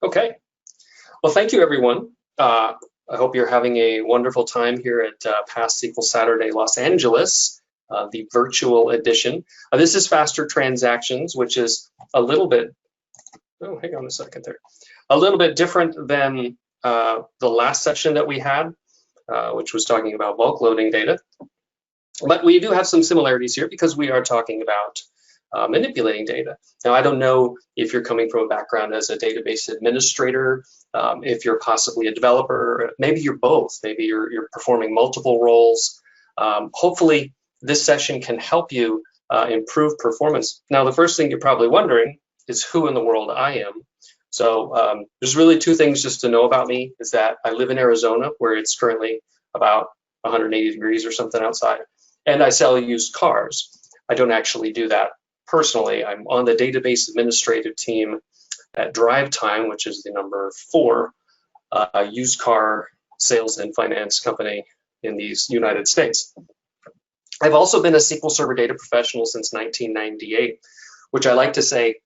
Okay. Well, thank you, everyone. I hope you're having a wonderful time here at Past SQL Saturday Los Angeles, the virtual edition. This is faster transactions, which is a little bit, oh, hang on a second there, a little bit different than the last session that we had, which was talking about bulk loading data. But we do have some similarities here because we are talking about manipulating data. Now, I don't know if you're coming from a background as a database administrator, if you're possibly a developer, maybe you're both, maybe you're performing multiple roles. Hopefully, this session can help you improve performance. Now, the first thing you're probably wondering is who in the world I am. So there's really two things just to know about me, is that I live in Arizona, where it's currently about 180 degrees or something outside, and I sell used cars. I don't actually do that personally. I'm on the database administrative team at DriveTime, which is the number 4 used car sales and finance company in the United States. I've also been a SQL Server data professional since 1998, which I like to say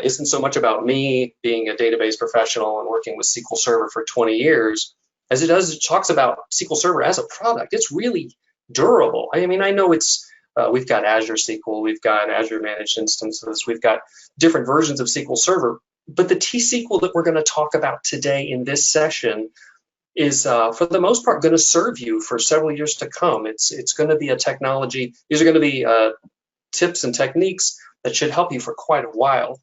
isn't so much about me being a database professional and working with SQL Server for 20 years, as it talks about SQL Server as a product. It's really durable. I mean, I know it's we've got Azure SQL, we've got Azure Managed Instances, we've got different versions of SQL Server, but the T-SQL that we're going to talk about today in this session is, for the most part, going to serve you for several years to come. It's going to be a technology. These are going to be tips and techniques that should help you for quite a while.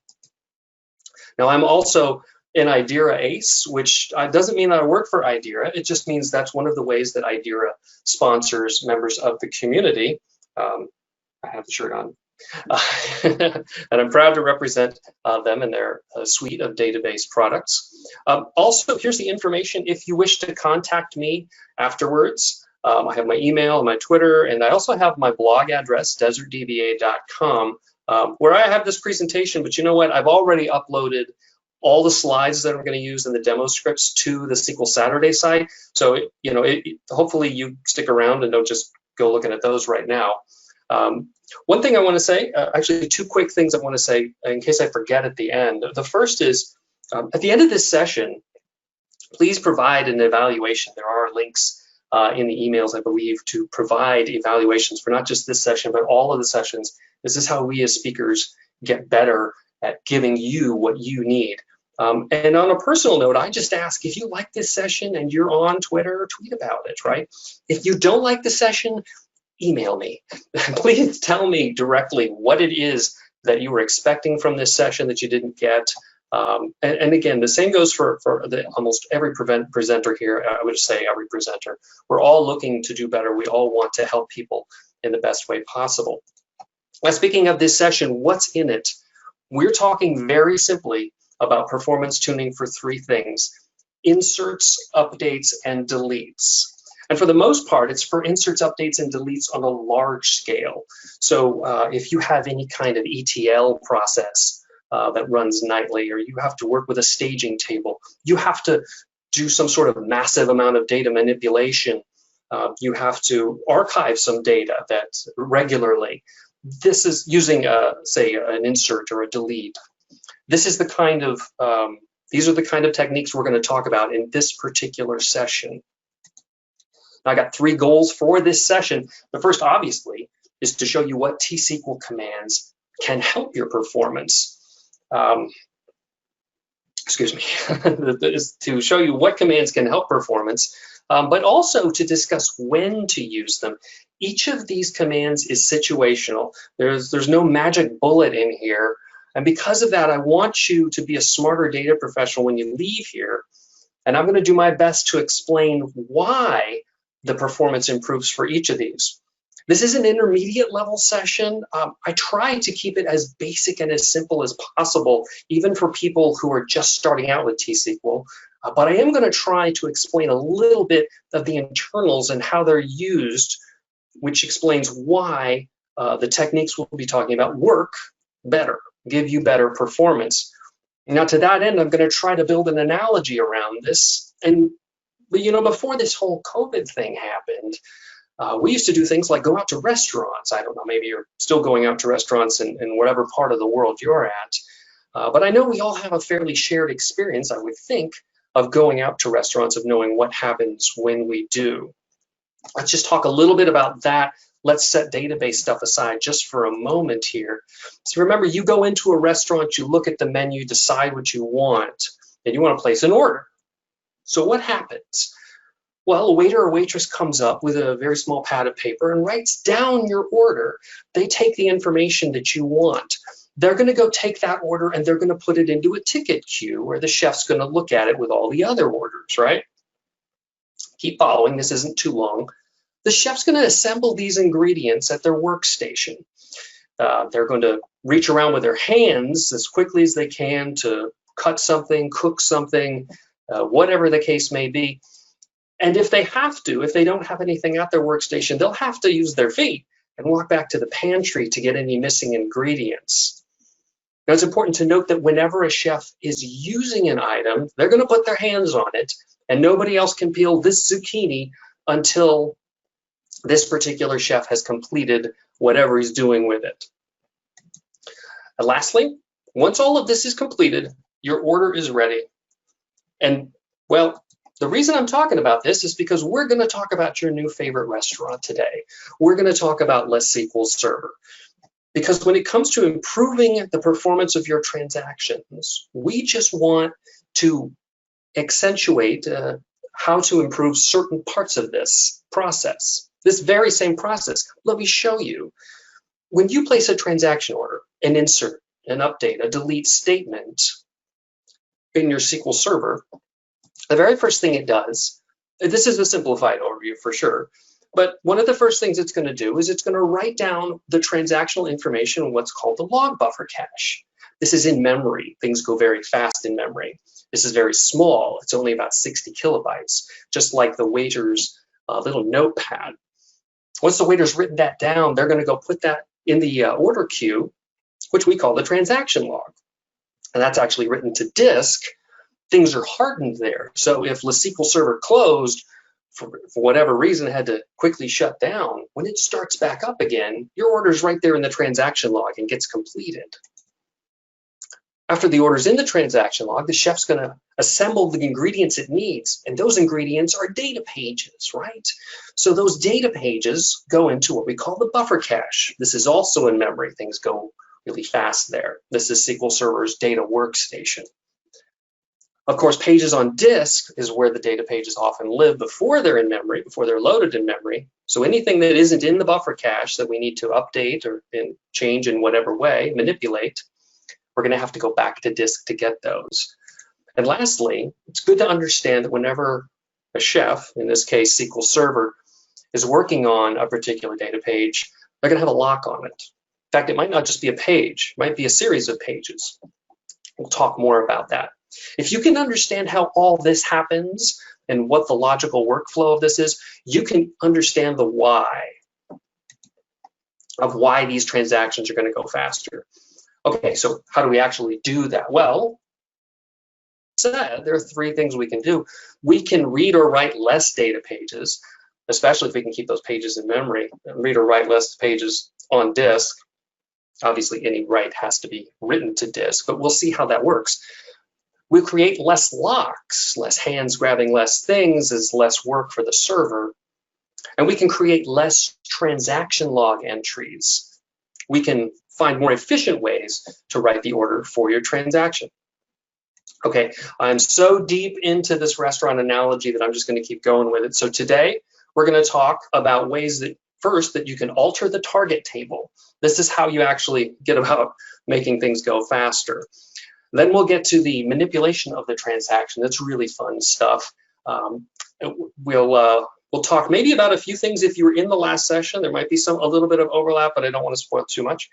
Now, I'm also an Idera ace, which doesn't mean that I work for Idera. It just means that's one of the ways that Idera sponsors members of the community. I have the shirt on. And I'm proud to represent them and their suite of database products. Also, here's the information if you wish to contact me afterwards. I have my email, my Twitter, and I also have my blog address, desertdba.com, where I have this presentation. But you know what? I've already uploaded all the slides that I'm going to use in the demo scripts to the SQL Saturday site. So, hopefully you stick around and don't just go looking at those right now. One thing I want to say, actually 2 quick things I want to say in case I forget at the end. The first is, at the end of this session, please provide an evaluation. There are links in the emails, I believe, to provide evaluations for not just this session, but all of the sessions. This is how we as speakers get better at giving you what you need. And on a personal note, I just ask, if you like this session and you're on Twitter, tweet about it, right? If you don't like the session, email me. Please tell me directly what it is that you were expecting from this session that you didn't get. And again, the same goes for almost every presenter here. I would say every presenter. We're all looking to do better. We all want to help people in the best way possible. Now, speaking of this session, what's in it? We're talking very simply about performance tuning for 3 things: inserts, updates, and deletes. And for the most part, it's for inserts, updates, and deletes on a large scale. So if you have any kind of ETL process that runs nightly, or you have to work with a staging table, you have to do some sort of massive amount of data manipulation, you have to archive some data that regularly. This is using, say, an insert or a delete. This is the kind of, these are the kind of techniques we're going to talk about in this particular session. I got 3 goals for this session. The first, obviously, is to show you what T-SQL commands can help your performance. Excuse me, is to show you what commands can help performance, but also to discuss when to use them. Each of these commands is situational. There's no magic bullet in here. And because of that, I want you to be a smarter data professional when you leave here. And I'm going to do my best to explain why the performance improves for each of these. This is an intermediate level session. I try to keep it as basic and as simple as possible, even for people who are just starting out with T-SQL. But I am going to try to explain a little bit of the internals and how they're used, which explains why the techniques we'll be talking about work better, give you better performance. Now, to that end, I'm going to try to build an analogy around this. But before this whole COVID thing happened, we used to do things like go out to restaurants. I don't know, maybe you're still going out to restaurants in whatever part of the world you're at. But I know we all have a fairly shared experience, I would think, of going out to restaurants, of knowing what happens when we do. Let's just talk a little bit about that. Let's set database stuff aside just for a moment here. So remember, you go into a restaurant, you look at the menu, decide what you want, and you want to place an order. So what happens? Well, a waiter or waitress comes up with a very small pad of paper and writes down your order. They take the information that you want. They're going to go take that order and they're going to put it into a ticket queue where the chef's going to look at it with all the other orders, right? Keep following, this isn't too long. The chef's going to assemble these ingredients at their workstation. They're going to reach around with their hands as quickly as they can to cut something, cook something, whatever the case may be. And if they have to, if they don't have anything at their workstation, they'll have to use their feet and walk back to the pantry to get any missing ingredients. Now, it's important to note that whenever a chef is using an item, they're going to put their hands on it, and nobody else can peel this zucchini until this particular chef has completed whatever he's doing with it. And lastly, once all of this is completed, your order is ready. And, well, the reason I'm talking about this is because we're going to talk about your new favorite restaurant today. We're going to talk about SQL Server. Because when it comes to improving the performance of your transactions, we just want to accentuate how to improve certain parts of this process. This very same process. Let me show you. When you place a transaction order, an insert, an update, a delete statement in your SQL Server, the very first thing it does, this is a simplified overview for sure, but one of the first things it's going to do is it's going to write down the transactional information in what's called the log buffer cache. This is in memory. Things go very fast in memory. This is very small. It's only about 60 kilobytes, just like the waiter's little notepad. Once the waiter's written that down, they're going to go put that in the order queue, which we call the transaction log. And that's actually written to disk. Things are hardened there. So if SQL Server closed, for whatever reason, had to quickly shut down, when it starts back up again, your order's right there in the transaction log and gets completed. After the order's in the transaction log, the chef's going to assemble the ingredients it needs, and those ingredients are data pages, right? So those data pages go into what we call the buffer cache. This is also in memory. Things go really fast there. This is SQL Server's data workstation. Of course, pages on disk is where the data pages often live before they're in memory, before they're loaded in memory. So anything that isn't in the buffer cache that we need to update or change in whatever way, manipulate, we're going to have to go back to disk to get those. And lastly, it's good to understand that whenever a chef, in this case SQL Server, is working on a particular data page, they're going to have a lock on it. In fact, it might not just be a page, it might be a series of pages. We'll talk more about that. If you can understand how all this happens and what the logical workflow of this is, you can understand the why of why these transactions are going to go faster. Okay, so how do we actually do that? Well, there are three things we can do. We can read or write less data pages, especially if we can keep those pages in memory, read or write less pages on disk. Obviously, any write has to be written to disk, but we'll see how that works. We'll create less locks, less hands grabbing less things is less work for the server. And we can create less transaction log entries. We can find more efficient ways to write the order for your transaction. Okay, I'm so deep into this restaurant analogy that I'm just going to keep going with it. So today, we're going to talk about ways that, first, that you can alter the target table. This is how you actually get about making things go faster. Then we'll get to the manipulation of the transaction. That's really fun stuff. We'll talk maybe about a few things. If you were in the last session, there might be a little bit of overlap, but I don't want to spoil too much.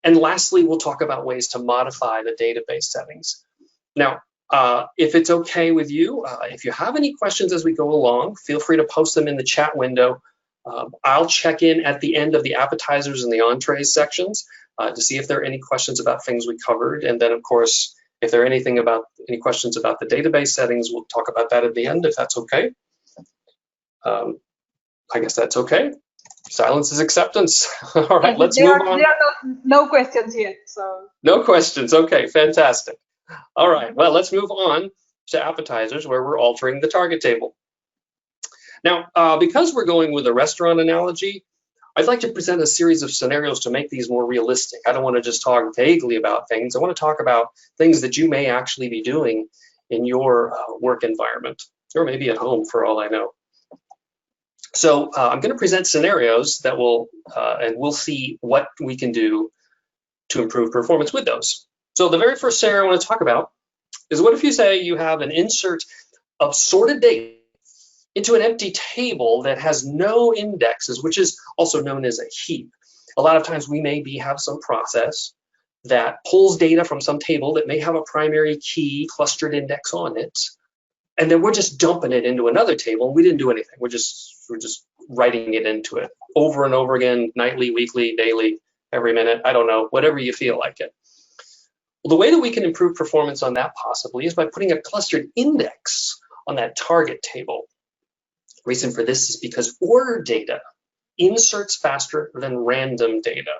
And lastly, we'll talk about ways to modify the database settings. Now, if it's okay with you, if you have any questions as we go along, feel free to post them in the chat window. I'll check in at the end of the appetizers and the entrees sections to see if there are any questions about things we covered. And then, of course, if there are any questions about the database settings, we'll talk about that at the end, if that's okay. I guess that's okay. Silence is acceptance. All right, Yes, let's there move are on. no questions yet. So No questions. Okay, fantastic. All right, well, let's move on to appetizers where we're altering the target table. Now, because we're going with a restaurant analogy, I'd like to present a series of scenarios to make these more realistic. I don't want to just talk vaguely about things. I want to talk about things that you may actually be doing in your work environment, or maybe at home for all I know. So I'm going to present scenarios that will, and we'll see what we can do to improve performance with those. So the very first scenario I want to talk about is, what if you say you have an insert of sorted data into an empty table that has no indexes, which is also known as a heap. A lot of times we have some process that pulls data from some table that may have a primary key clustered index on it, and then we're just dumping it into another table, and we didn't do anything. We're just writing it into it over and over again, nightly, weekly, daily, every minute, I don't know, whatever you feel like it. Well, the way that we can improve performance on that possibly is by putting a clustered index on that target table. Reason for this is because ordered data inserts faster than random data.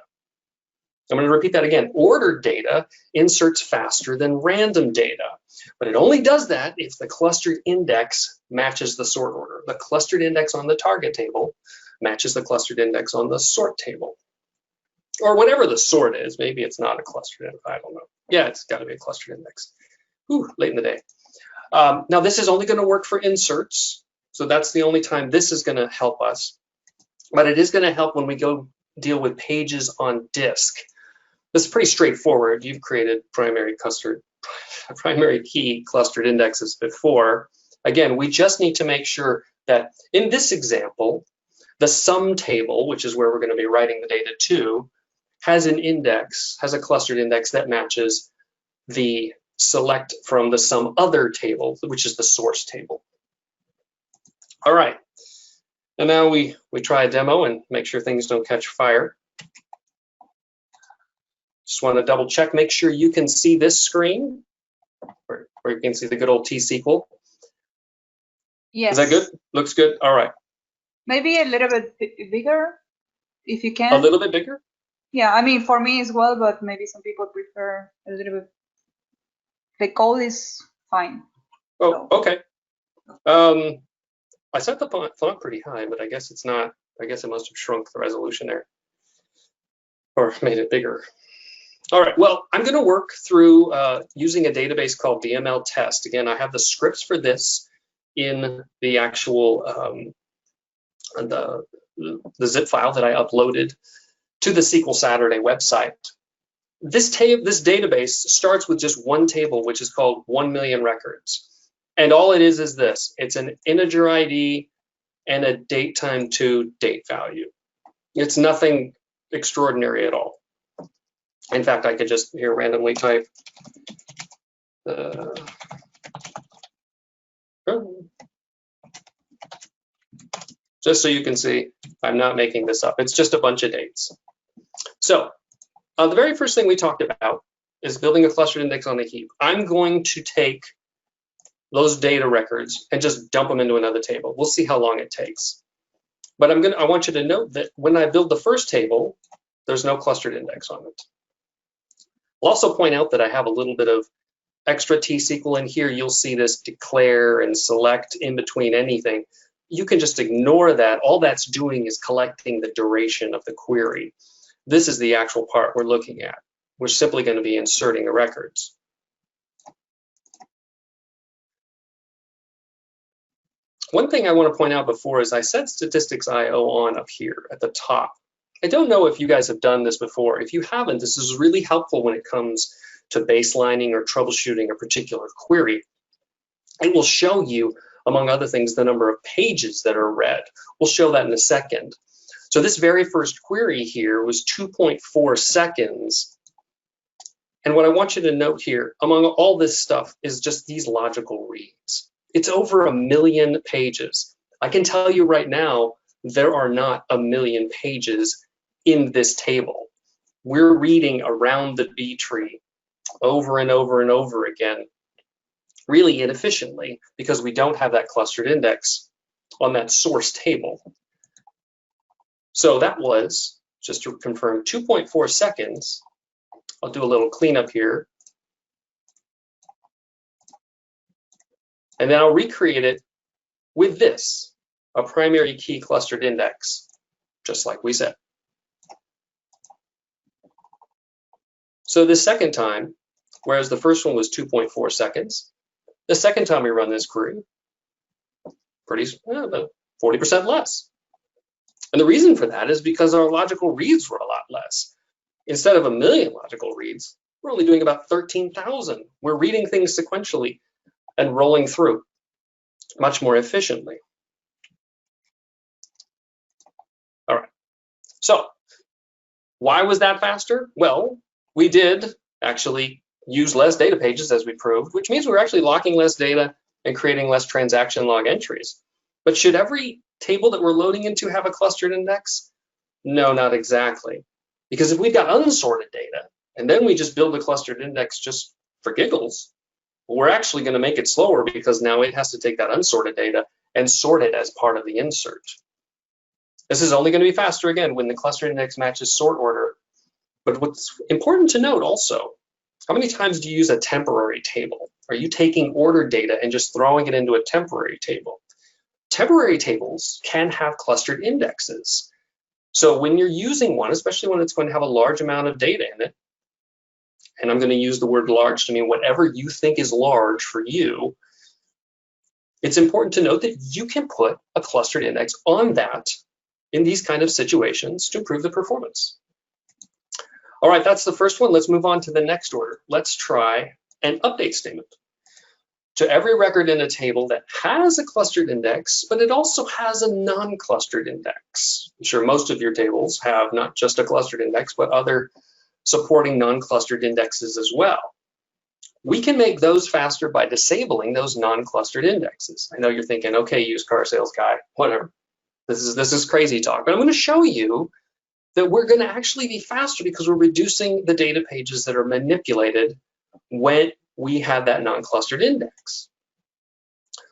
I'm going to repeat that again. Ordered data inserts faster than random data, but it only does that if the clustered index matches the sort order. The clustered index on the target table matches the clustered index on the sort table, or whatever the sort is. Maybe it's not a clustered index, I don't know. Yeah, it's got to be a clustered index. Ooh, late in the day. Now this is only going to work for inserts. So that's the only time this is going to help us. But it is going to help when we go deal with pages on disk. This is pretty straightforward. You've created primary key clustered indexes before. Again, we just need to make sure that in this example, the sum table, which is where we're going to be writing the data to, has an index, has a clustered index that matches the select from the some other table, which is the source table. All right, and now we try a demo and make sure things don't catch fire. Just want to double check, make sure you can see this screen, where you can see the good old T-SQL. yes. Is that good? Looks good? All right. Maybe a little bit bigger, if you can. A little bit bigger? Yeah, I mean, for me as well, but maybe some people prefer a little bit. The code is fine. Oh, so. Okay. I set the font pretty high, but I guess it's not. I guess it must have shrunk the resolution there, or made it bigger. All right, well, I'm going to work through using a database called VML test. Again, I have the scripts for this in the actual the zip file that I uploaded to the SQL Saturday website. This database starts with just one table, which is called 1 million records. And all it is this. It's an integer ID and a date time to date value. It's nothing extraordinary at all. In fact, I could just here randomly type just so you can see I'm not making this up. It's just a bunch of dates. So the very first thing we talked about is building a clustered index on a heap. I'm going to take those data records and just dump them into another table. We'll see how long it takes. But I want you to note that when I build the first table, there's no clustered index on it. I'll also point out that I have a little bit of extra T-SQL in here. You'll see this declare and select in between anything. You can just ignore that. All that's doing is collecting the duration of the query. This is the actual part we're looking at. We're simply going to be inserting the records. One thing I want to point out before is I set statistics IO on up here at the top. I don't know if you guys have done this before. If you haven't, this is really helpful when it comes to baselining or troubleshooting a particular query. It will show you, among other things, the number of pages that are read. We'll show that in a second. So this very first query here was 2.4 seconds. And what I want you to note here, among all this stuff, is just these logical reads. It's over 1 million pages. I can tell you right now, there are not 1 million pages in this table. We're reading around the B tree over and over and over again, really inefficiently, because we don't have that clustered index on that source table. So that was, just to confirm, 2.4 seconds. I'll do a little cleanup here. And then I'll recreate it with this, a primary key clustered index, just like we said. So the second time, whereas the first one was 2.4 seconds, the second time we run this query, about 40% less. And the reason for that is because our logical reads were a lot less. Instead of 1 million logical reads, we're only doing about 13,000. We're reading things sequentially and rolling through much more efficiently. All right, so why was that faster? Well, we did actually use less data pages, as we proved, which means we're actually locking less data and creating less transaction log entries. But should every table that we're loading into have a clustered index? No, not exactly. Because if we've got unsorted data, and then we just build a clustered index just for giggles, we're actually going to make it slower because now it has to take that unsorted data and sort it as part of the insert. This is only going to be faster, again, when the clustered index matches sort order. But what's important to note also, how many times do you use a temporary table? Are you taking ordered data and just throwing it into a temporary table? Temporary tables can have clustered indexes. So when you're using one, especially when it's going to have a large amount of data in it, and I'm going to use the word large to mean whatever you think is large for you, it's important to note that you can put a clustered index on that in these kind of situations to improve the performance. All right, that's the first one. Let's move on to the next order. Let's try an update statement. To every record in a table that has a clustered index, but it also has a non-clustered index. I'm sure most of your tables have not just a clustered index, but other supporting non-clustered indexes as well. We can make those faster by disabling those non-clustered indexes. I know you're thinking, okay, used car sales guy, whatever. This is crazy talk, but I'm going to show you that we're going to actually be faster because we're reducing the data pages that are manipulated when we have that non-clustered index.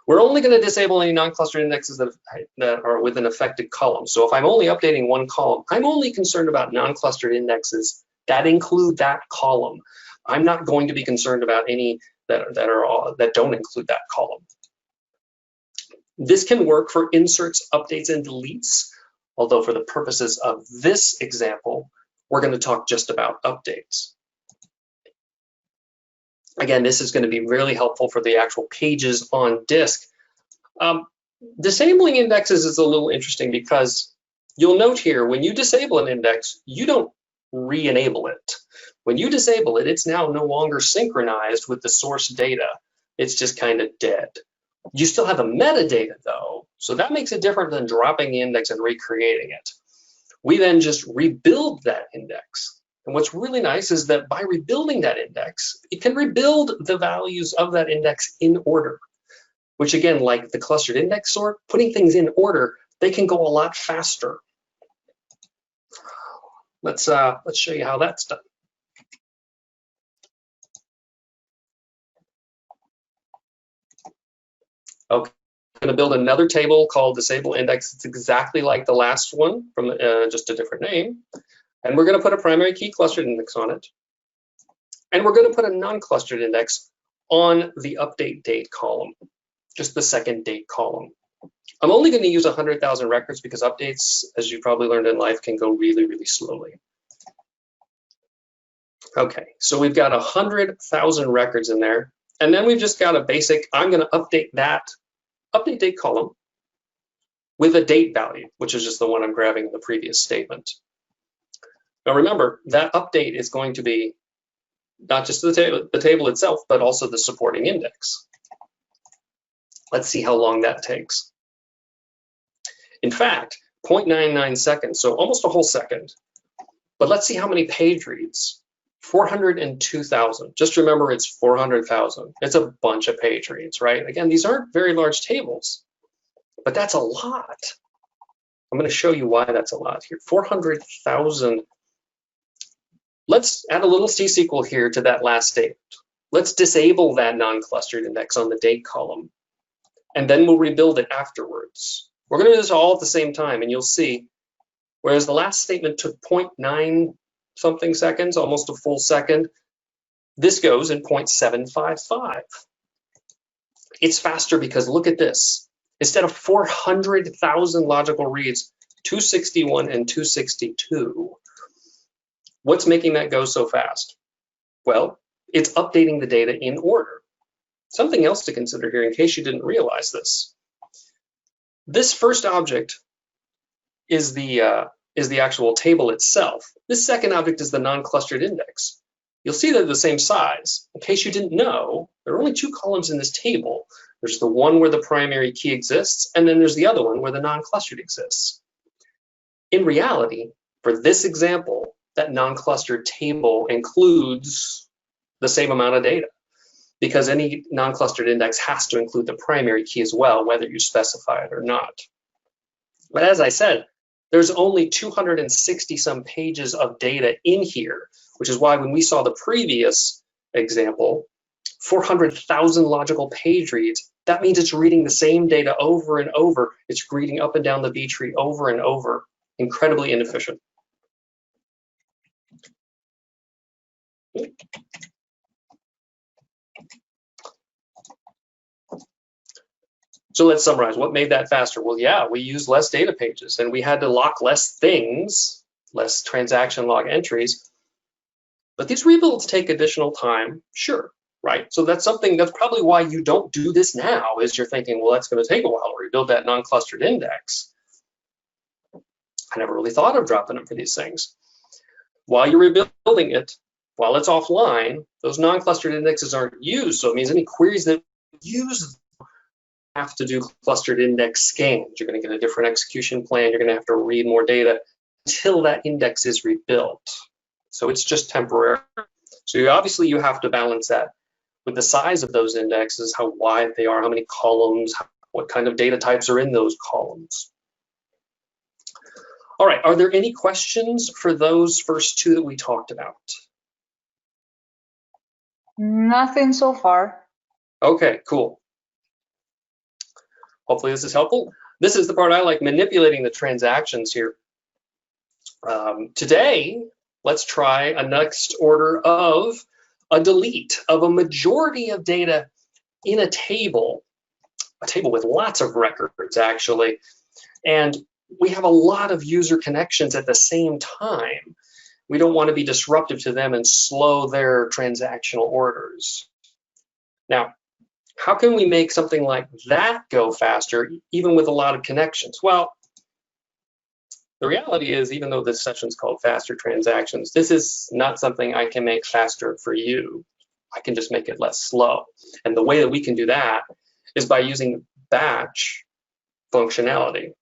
We're only going to disable any non-clustered indexes that are with an affected column. So if I'm only updating one column, I'm only concerned about non-clustered indexes that include that column. I'm not going to be concerned about any that don't include that column. This can work for inserts, updates, and deletes, although for the purposes of this example, we're going to talk just about updates. Again, this is going to be really helpful for the actual pages on disk. Disabling indexes is a little interesting because you'll note here, when you disable an index, you don't re-enable it. When you disable it, it's now no longer synchronized with the source data. It's just kind of dead. You still have the metadata though, so that makes it different than dropping the index and recreating it. We then just rebuild that index. And what's really nice is that by rebuilding that index, it can rebuild the values of that index in order, which again, like the clustered index sort, putting things in order, they can go a lot faster. Let's show you how that's done. Okay, I'm going to build another table called disable index. It's exactly like the last one, from just a different name. And we're going to put a primary key clustered index on it. And we're going to put a non-clustered index on the update date column, just the second date column. I'm only going to use 100,000 records because updates, as you probably learned in life, can go really, really slowly. Okay, so we've got 100,000 records in there. And then we've just got a basic, I'm going to update that update date column with a date value, which is just the one I'm grabbing in the previous statement. Now remember, that update is going to be not just the table itself, but also the supporting index. Let's see how long that takes. In fact, 0.99 seconds, so almost a whole second. But let's see how many page reads. 402,000. Just remember, it's 400,000. It's a bunch of page reads, right? Again, these aren't very large tables, but that's a lot. I'm going to show you why that's a lot here. 400,000. Let's add a little C-SQL here to that last statement. Let's disable that non-clustered index on the date column, and then we'll rebuild it afterwards. We're going to do this all at the same time, and you'll see Whereas the last statement took 0.9 something seconds, almost a full second. This goes in 0.755. It's faster because look at this. Instead of 400,000 logical reads, 261 and 262. What's making that go so fast? Well, it's updating the data in order. Something else to consider here in case you didn't realize this. This first object is the actual table itself. This second object is the non-clustered index. You'll see they're the same size. In case you didn't know, there are only two columns in this table. There's the one where the primary key exists, and then there's the other one where the non-clustered exists. In reality, for this example, that non-clustered table includes the same amount of data because any non-clustered index has to include the primary key as well, whether you specify it or not. But as I said, there's only 260 some pages of data in here, which is why when we saw the previous example, 400,000 logical page reads, that means it's reading the same data over and over. It's reading up and down the B tree over and over. Incredibly inefficient. So let's summarize. What made that faster? Well, yeah, we used less data pages and we had to lock less things, less transaction log entries. But these rebuilds take additional time, sure, right? So that's probably why you don't do this now, is you're thinking, well, that's going to take a while to rebuild that non-clustered index. I never really thought of dropping them for these things. While you're rebuilding it, while it's offline, those non-clustered indexes aren't used. So it means any queries that use have to do clustered index scans. You're going to get a different execution plan. You're going to have to read more data until that index is rebuilt. So it's just temporary. So you have to balance that with the size of those indexes, how wide they are, how many columns, what kind of data types are in those columns. All right, are there any questions for those first two that we talked about? Nothing so far. Okay, cool. Hopefully this is helpful. This is the part I like, manipulating the transactions here. Today, let's try a next order of a delete of a majority of data in a table with lots of records actually. And we have a lot of user connections at the same time. We don't want to be disruptive to them and slow their transactional orders. Now, how can we make something like that go faster, even with a lot of connections? Well, the reality is, even though this session is called Faster Transactions, this is not something I can make faster for you. I can just make it less slow. And the way that we can do that is by using batch functionality.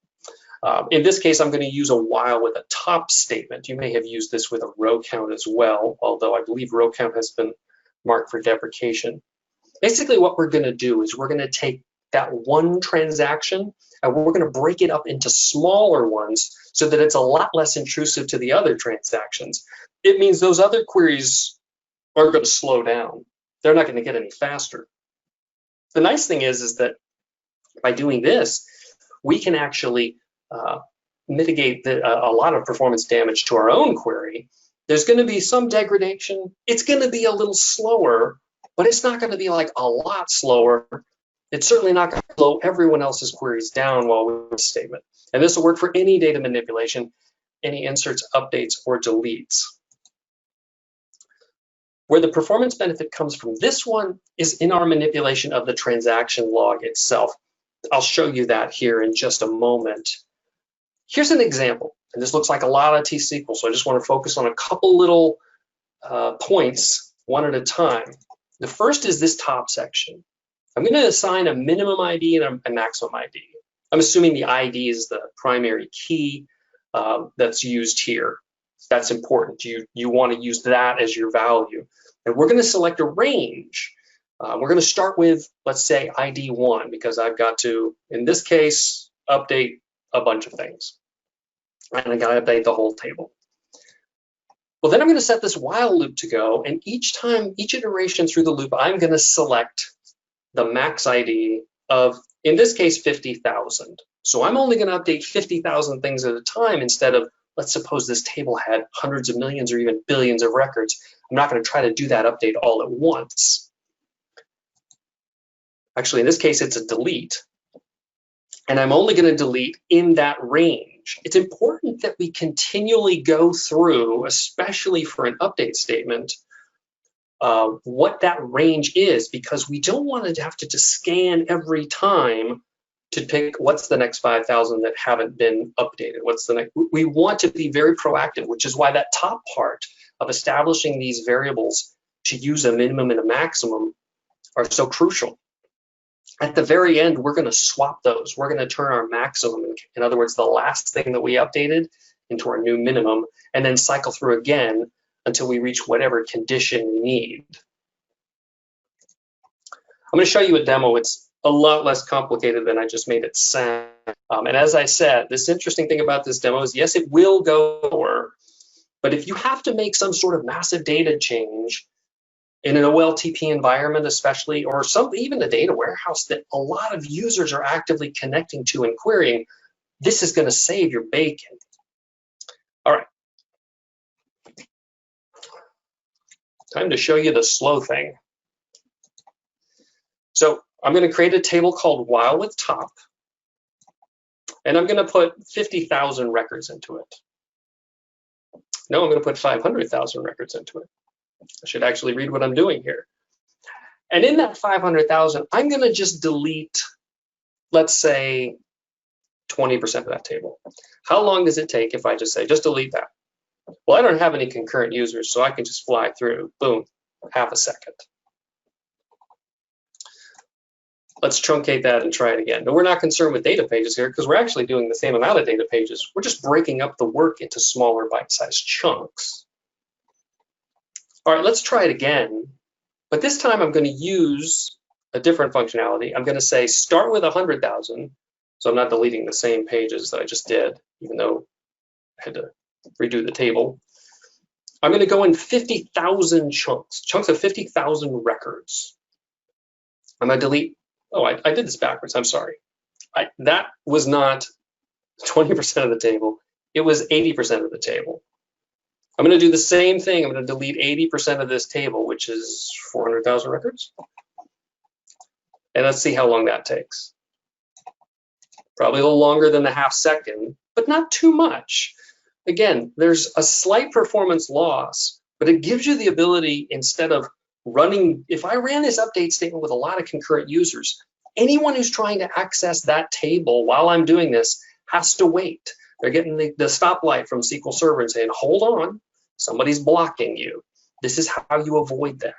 In this case, I'm going to use a while with a top statement. You may have used this with a row count as well, although I believe row count has been marked for deprecation. Basically, what we're going to do is we're going to take that one transaction and we're going to break it up into smaller ones so that it's a lot less intrusive to the other transactions. It means those other queries are going to slow down. They're not going to get any faster. The nice thing is that by doing this, we can actually mitigate a lot of performance damage to our own query. There's going to be some degradation. It's going to be a little slower, but it's not going to be like a lot slower. It's certainly not going to slow everyone else's queries down while we're in a statement. And this will work for any data manipulation, any inserts, updates, or deletes. Where the performance benefit comes from this one is in our manipulation of the transaction log itself. I'll show you that here in just a moment. Here's an example, and this looks like a lot of T-SQL, so I just want to focus on a couple little points, one at a time. The first is this top section. I'm going to assign a minimum ID and a maximum ID. I'm assuming the ID is the primary key that's used here. That's important. You want to use that as your value. And we're going to select a range. We're going to start with, let's say, ID 1, because I've got to, in this case, update a bunch of things. And I got to update the whole table. Well, then I'm going to set this while loop to go. And each time, each iteration through the loop, I'm going to select the max ID of, in this case, 50,000. So I'm only going to update 50,000 things at a time instead of let's suppose this table had hundreds of millions or even billions of records. I'm not going to try to do that update all at once. Actually, in this case, it's a delete. And I'm only going to delete in that range. It's important that we continually go through, especially for an update statement, what that range is, because we don't want to have to just scan every time to pick what's the next 5,000 that haven't been updated. What's the next? We want to be very proactive, which is why that top part of establishing these variables to use a minimum and a maximum are so crucial. At the very end, we're going to swap those. We're going to turn our maximum, in other words, the last thing that we updated, into our new minimum, and then cycle through again until we reach whatever condition we need. I'm going to show you a demo. It's a lot less complicated than I just made it sound. And as I said, this interesting thing about this demo is, yes, it will go over, but if you have to make some sort of massive data change in an OLTP environment especially, or even a data warehouse that a lot of users are actively connecting to and querying, this is going to save your bacon. All right. Time to show you the slow thing. So I'm going to create a table called while with top, and I'm going to put 50,000 records into it. No, I'm going to put 500,000 records into it. I should actually read what I'm doing here. And in that 500,000, I'm going to just delete, let's say, 20% of that table. How long does it take if I just say, just delete that? Well, I don't have any concurrent users, so I can just fly through, boom, half a second. Let's truncate that and try it again. But we're not concerned with data pages here because we're actually doing the same amount of data pages. We're just breaking up the work into smaller bite-sized chunks. All right, let's try it again. But this time I'm going to use a different functionality. I'm going to say start with 100,000. So I'm not deleting the same pages that I just did, even though I had to redo the table. I'm going to go in 50,000 chunks of 50,000 records. I'm going to delete. Oh, I did this backwards. I'm sorry. That was not 20% of the table. It was 80% of the table. I'm going to do the same thing. I'm going to delete 80% of this table, which is 400,000 records. And let's see how long that takes. Probably a little longer than the half second, but not too much. Again, there's a slight performance loss, but it gives you the ability, instead of running, if I ran this update statement with a lot of concurrent users, anyone who's trying to access that table while I'm doing this has to wait. They're getting the stoplight from SQL Server and saying, hold on, somebody's blocking you. This is how you avoid that.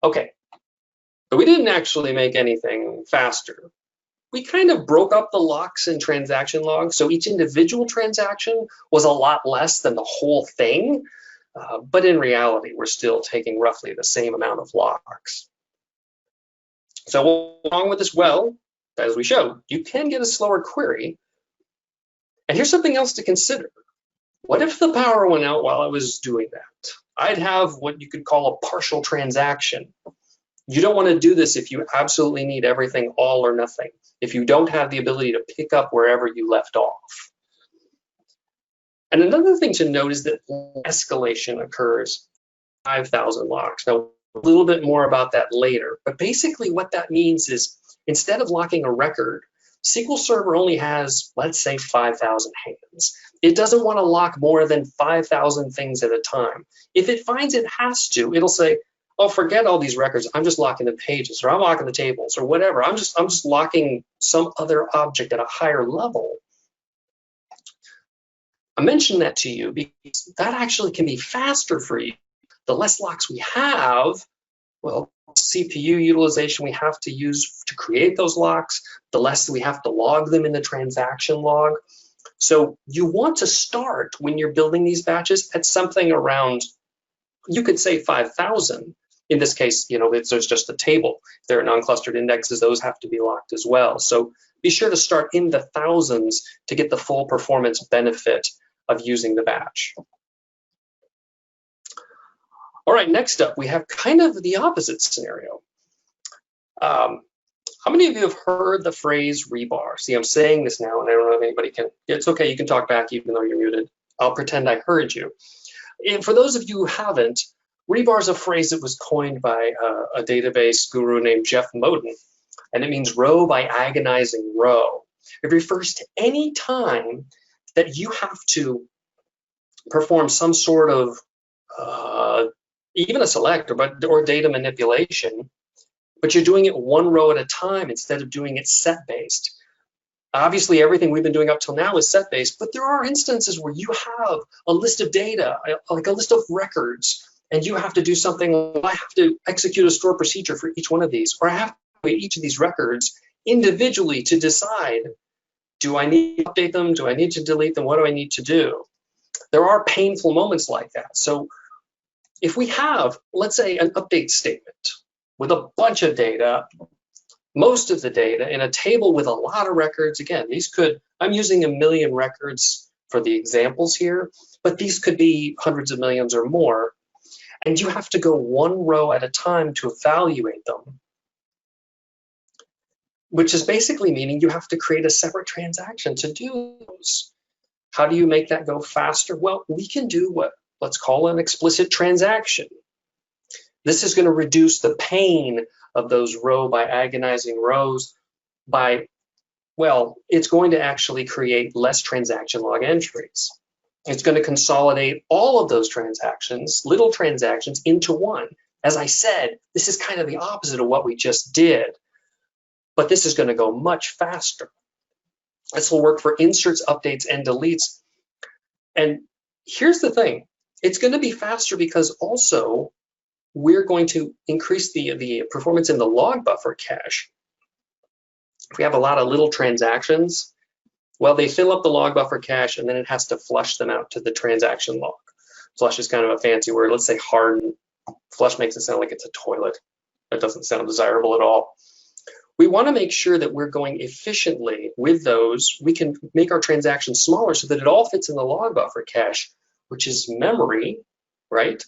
Okay, but we didn't actually make anything faster. We kind of broke up the locks and transaction logs, so each individual transaction was a lot less than the whole thing, but in reality, we're still taking roughly the same amount of locks. So along with this, well, as we showed, you can get a slower query. And here's something else to consider. What if the power went out while I was doing that? I'd have what you could call a partial transaction. You don't want to do this if you absolutely need everything all or nothing, if you don't have the ability to pick up wherever you left off. And another thing to note is that escalation occurs 5,000 locks. Now, a little bit more about that later, but basically what that means is instead of locking a record, SQL Server only has, let's say, 5,000 hands. It doesn't want to lock more than 5,000 things at a time. If it finds it has to, it'll say, oh, forget all these records. I'm just locking the pages, or I'm locking the tables, or whatever. I'm just locking some other object at a higher level. I mentioned that to you because that actually can be faster for you. The less locks we have, well, CPU utilization we have to use to create those locks, the less we have to log them in the transaction log. So you want to start when you're building these batches at something around, you could say 5,000. In this case, you know, there's just a table. If there are non-clustered indexes, those have to be locked as well. So be sure to start in the thousands to get the full performance benefit of using the batch. All right, next up, we have kind of the opposite scenario. How many of you have heard the phrase rebar? See, I'm saying this now, and I don't know if anybody can. It's okay, you can talk back even though you're muted. I'll pretend I heard you. And for those of you who haven't, rebar is a phrase that was coined by a database guru named Jeff Moden, and it means row by agonizing row. It refers to any time that you have to perform some sort of even a select or data manipulation, but you're doing it one row at a time instead of doing it set-based. Obviously, everything we've been doing up till now is set-based, but there are instances where you have a list of data, like a list of records, and you have to do something. I have to execute a store procedure for each one of these, or I have to evaluate each of these records individually to decide, do I need to update them? Do I need to delete them? What do I need to do? There are painful moments like that. So if we have, let's say, an update statement with a bunch of data, most of the data in a table with a lot of records, again, these could, I'm using 1 million records for the examples here, but these could be hundreds of millions or more, and you have to go one row at a time to evaluate them, which is basically meaning you have to create a separate transaction to do those. How do you make that go faster? Well, we can do what let's call an explicit transaction. This is going to reduce the pain of those row by agonizing rows by, well, it's going to actually create less transaction log entries. It's going to consolidate all of those transactions, little transactions, into one. As I said, this is kind of the opposite of what we just did, but this is going to go much faster. This will work for inserts, updates, and deletes. And here's the thing, it's going to be faster because also we're going to increase the performance in the log buffer cache. If we have a lot of little transactions, well, they fill up the log buffer cache and then it has to flush them out to the transaction log. Flush is kind of a fancy word. Let's say harden. Flush makes it sound like it's a toilet. That doesn't sound desirable at all. We want to make sure that we're going efficiently with those. We can make our transactions smaller so that it all fits in the log buffer cache, which is memory, right?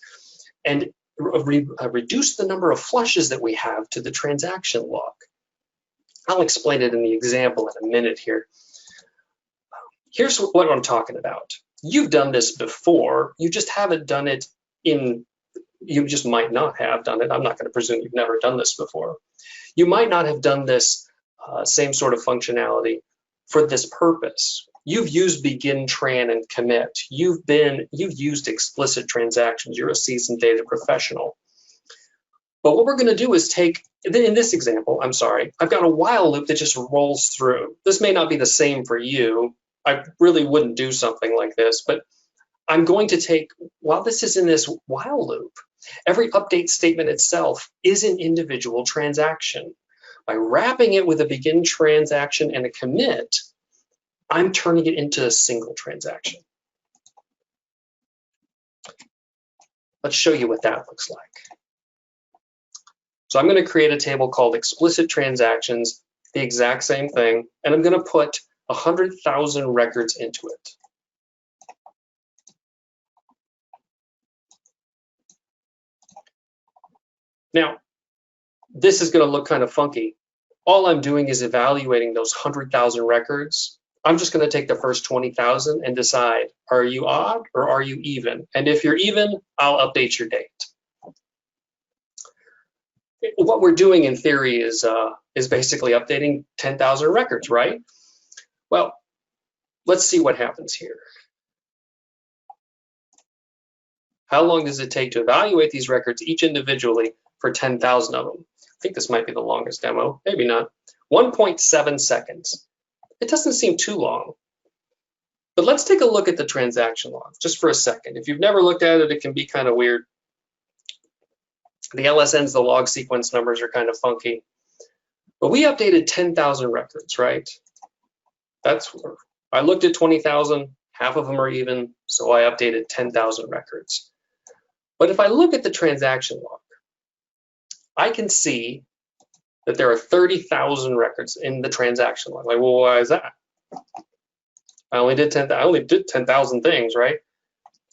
And reduce the number of flushes that we have to the transaction log. I'll explain it in the example in a minute here. Here's what I'm talking about. You've done this before, you just haven't done it you just might not have done it. I'm not going to presume you've never done this before. You might not have done this same sort of functionality for this purpose. You've used begin, tran, and commit. You've used explicit transactions. You're a seasoned data professional. But what we're going to do is take, in this example, I'm sorry, I've got a while loop that just rolls through. This may not be the same for you. I really wouldn't do something like this, but I'm going to take, while this is in this while loop, every update statement itself is an individual transaction. By wrapping it with a begin transaction and a commit, I'm turning it into a single transaction. Let's show you what that looks like. So I'm going to create a table called explicit transactions, the exact same thing, and I'm going to put 100,000 records into it. Now, this is going to look kind of funky. All I'm doing is evaluating those 100,000 records. I'm just going to take the first 20,000 and decide, are you odd or are you even? And if you're even, I'll update your date. What we're doing in theory is basically updating 10,000 records, right? Well, let's see what happens here. How long does it take to evaluate these records each individually for 10,000 of them? I think this might be the longest demo, maybe not. 1.7 seconds. It doesn't seem too long. But let's take a look at the transaction log just for a second. If you've never looked at it, it can be kind of weird. The LSNs, the log sequence numbers are kind of funky. But we updated 10,000 records, right? I looked at 20,000, half of them are even, so I updated 10,000 records. But if I look at the transaction log, I can see that there are 30,000 records in the transaction log. Like, well, why is that? I only did 10,000 things, right?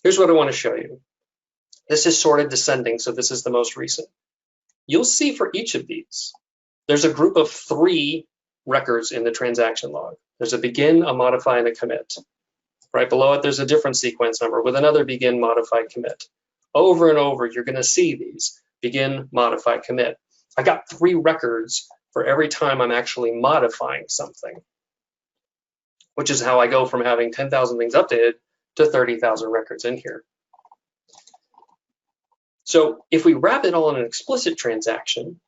Here's what I want to show you. This is sorted descending, so this is the most recent. You'll see for each of these, there's a group of 3 records in the transaction log. There's a begin, a modify, and a commit. Right below it, there's a different sequence number with another begin, modify, commit. Over and over, you're going to see these begin, modify, commit. I got 3 records for every time I'm actually modifying something, which is how I go from having 10,000 things updated to 30,000 records in here. So if we wrap it all in an explicit transaction,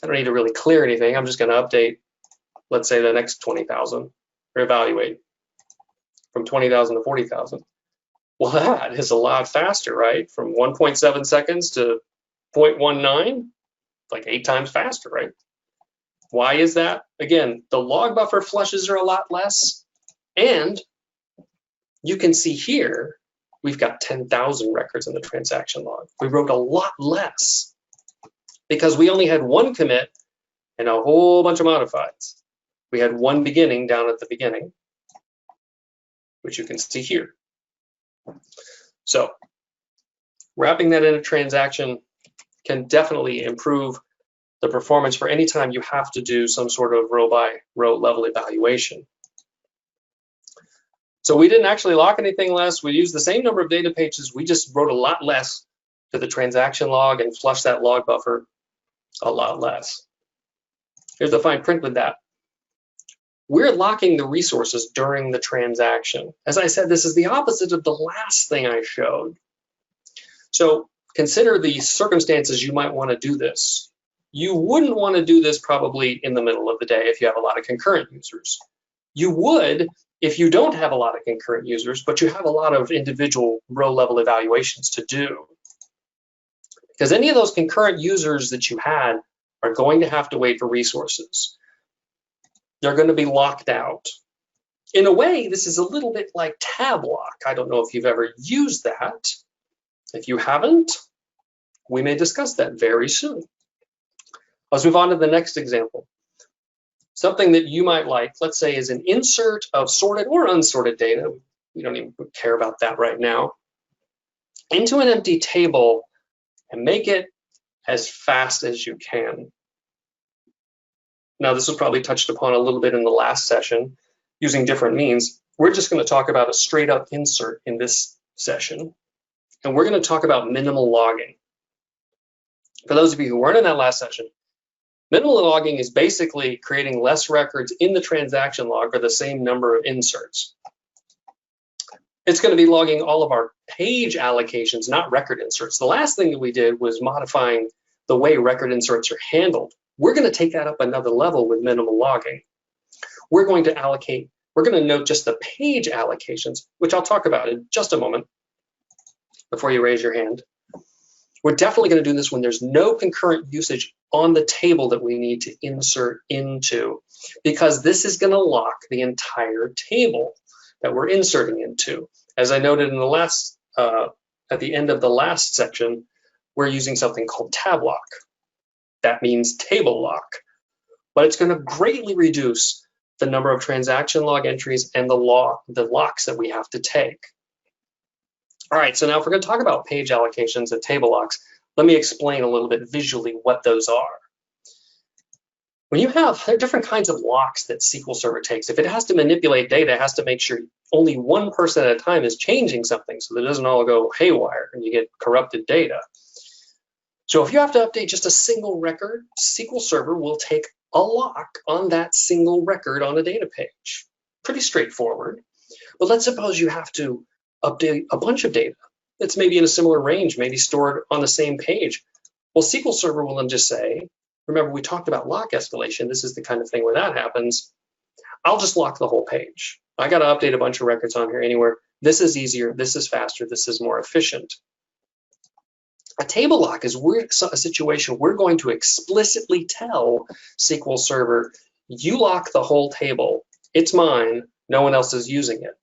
I don't need to really clear anything. I'm just going to update, let's say, the next 20,000, or evaluate from 20,000 to 40,000. Well, that is a lot faster, right? From 1.7 seconds to 0.19, like 8 times faster, right? Why is that? Again, the log buffer flushes are a lot less, and you can see here, we've got 10,000 records in the transaction log. We wrote a lot less because we only had 1 commit and a whole bunch of modifieds. We had 1 beginning down at the beginning, which you can see here. So wrapping that in a transaction can definitely improve the performance for any time you have to do some sort of row by row level evaluation. So we didn't actually lock anything less. We used the same number of data pages. We just wrote a lot less to the transaction log and flushed that log buffer a lot less. Here's the fine print with that. We're locking the resources during the transaction. As I said, this is the opposite of the last thing I showed. So consider the circumstances you might want to do this. You wouldn't want to do this probably in the middle of the day if you have a lot of concurrent users. You would if you don't have a lot of concurrent users, but you have a lot of individual row level evaluations to do. Because any of those concurrent users that you had are going to have to wait for resources. They're going to be locked out. In a way, this is a little bit like tab lock. I don't know if you've ever used that. If you haven't, we may discuss that very soon. Let's move on to the next example. Something that you might like, let's say, is an insert of sorted or unsorted data. We don't even care about that right now. Into an empty table and make it as fast as you can. Now, this was probably touched upon a little bit in the last session using different means. We're just going to talk about a straight up insert in this session. And we're going to talk about minimal logging. For those of you who weren't in that last session, minimal logging is basically creating less records in the transaction log for the same number of inserts. It's going to be logging all of our page allocations, not record inserts. The last thing that we did was modifying the way record inserts are handled. We're going to take that up another level with minimal logging. We're going to note just the page allocations, which I'll talk about in just a moment before you raise your hand. We're definitely going to do this when there's no concurrent usage on the table that we need to insert into, because this is going to lock the entire table that we're inserting into. As I noted in the last, at the end of the last section, we're using something called tab lock. That means table lock, but it's going to greatly reduce the number of transaction log entries and the locks that we have to take. All right, so now if we're going to talk about page allocations and table locks, let me explain a little bit visually what those are. When you have, there are different kinds of locks that SQL Server takes. If it has to manipulate data, it has to make sure only one person at a time is changing something so that it doesn't all go haywire and you get corrupted data. So if you have to update just a single record, SQL Server will take a lock on that single record on a data page. Pretty straightforward. But let's suppose you have to update a bunch of data that's maybe in a similar range, maybe stored on the same page. Well, SQL Server will then just say, remember we talked about lock escalation, this is the kind of thing where that happens, I'll just lock the whole page. I got to update a bunch of records on here anywhere. This is easier, this is faster, this is more efficient. A table lock is a situation we're going to explicitly tell SQL Server, you lock the whole table, it's mine, no one else is using it.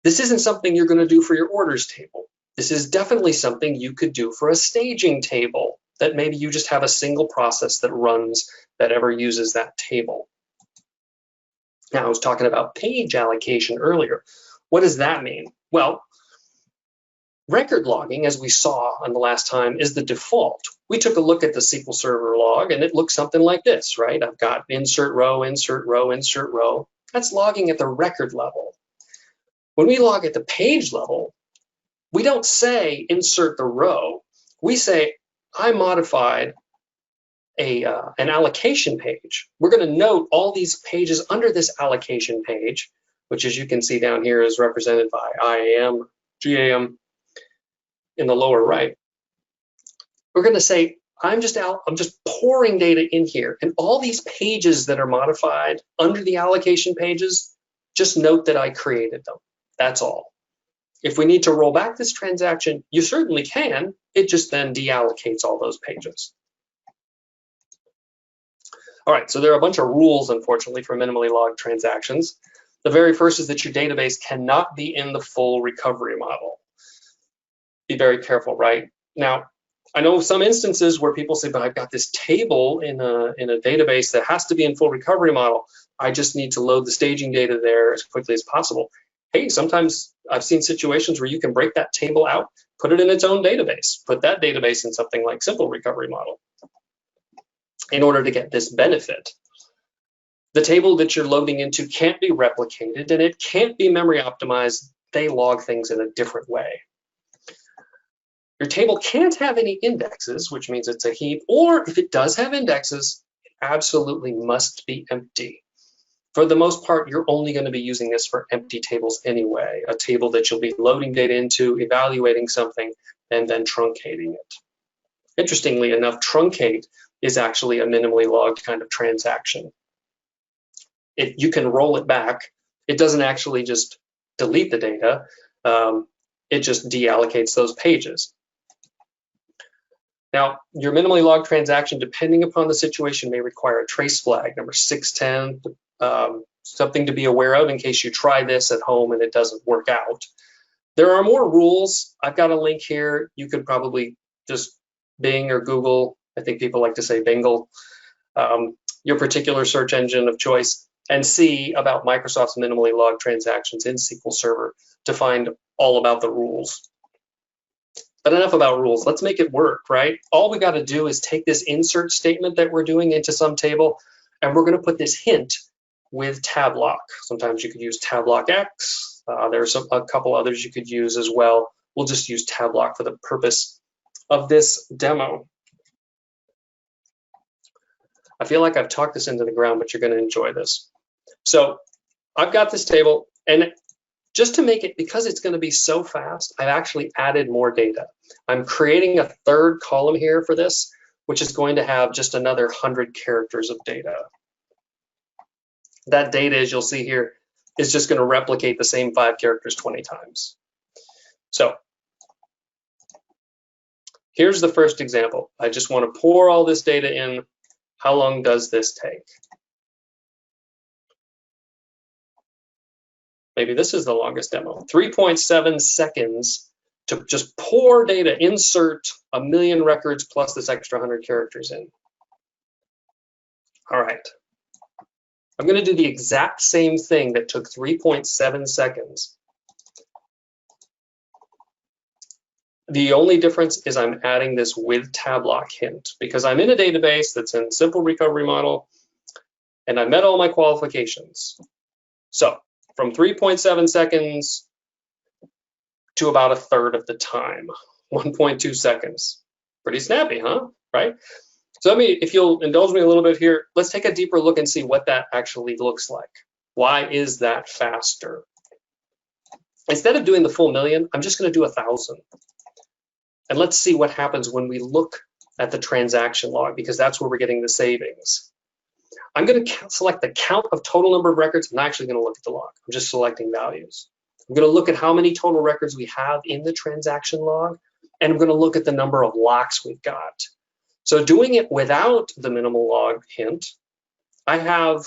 This isn't something you're going to do for your orders table. This is definitely something you could do for a staging table that maybe you just have a single process that runs that ever uses that table. Now, I was talking about page allocation earlier. What does that mean? Well, Record logging, as we saw on the last time, is the default. We took a look at the SQL Server log, and it looks something like this, right? I've got insert row, insert row, insert row. That's logging at the record level. When we log at the page level, we don't say insert the row. We say I modified an allocation page. We're going to note all these pages under this allocation page, which, as you can see down here, is represented by IAM, GAM in the lower right. We're going to say I'm just pouring data in here, and all these pages that are modified under the allocation pages, just note that I created them. That's all. If we need to roll back this transaction, you certainly can. It just then deallocates all those pages. All right, so there are a bunch of rules, unfortunately, for minimally logged transactions. The very first is that your database cannot be in the full recovery model. Be very careful, right? Now, I know some instances where people say, but I've got this table in a database that has to be in full recovery model. I just need to load the staging data there as quickly as possible. Hey, sometimes I've seen situations where you can break that table out, put it in its own database, put that database in something like simple recovery model in order to get this benefit. The table that you're loading into can't be replicated, and it can't be memory optimized. They log things in a different way. Your table can't have any indexes, which means it's a heap, or if it does have indexes, it absolutely must be empty. For the most part, you're only going to be using this for empty tables anyway, a table that you'll be loading data into, evaluating something, and then truncating it. Interestingly enough, truncate is actually a minimally logged kind of transaction. You can roll it back. It doesn't actually just delete the data. It just deallocates those pages. Now, your minimally logged transaction, depending upon the situation, may require a trace flag, number 610, something to be aware of in case you try this at home and it doesn't work out. There are more rules. I've got a link here. You could probably just Bing or Google, I think people like to say Bingle, your particular search engine of choice, and see about Microsoft's minimally logged transactions in SQL Server to find all about the rules. But enough about rules. Let's make it work, right? All we got to do is take this insert statement that we're doing into some table, and we're going to put this hint with tab lock. Sometimes you could use tab lock X. There's a couple others you could use as well. We'll just use tab lock for the purpose of this demo. I feel like I've talked this into the ground, but you're going to enjoy this. So I've got this table, and just to make it, because it's going to be so fast, I've actually added more data. I'm creating a third column here for this, which is going to have just another 100 characters of data. That data, as you'll see here, is just going to replicate the same 5 characters 20 times. So here's the first example. I just want to pour all this data in. How long does this take? Maybe this is the longest demo. 3.7 seconds to just pour data, insert 1 million records plus this extra 100 characters in. All right. I'm going to do the exact same thing that took 3.7 seconds. The only difference is I'm adding this with tab lock hint because I'm in a database that's in simple recovery model and I met all my qualifications. So from 3.7 seconds to about a third of the time, 1.2 seconds. Pretty snappy, huh? Right? So if you'll indulge me a little bit here, let's take a deeper look and see what that actually looks like. Why is that faster? Instead of doing the full million, I'm just going to do 1,000. And let's see what happens when we look at the transaction log, because that's where we're getting the savings. I'm going to select the count of total number of records. I'm not actually going to look at the log. I'm just selecting values. I'm going to look at how many total records we have in the transaction log, and I'm going to look at the number of locks we've got. So doing it without the minimal log hint, I have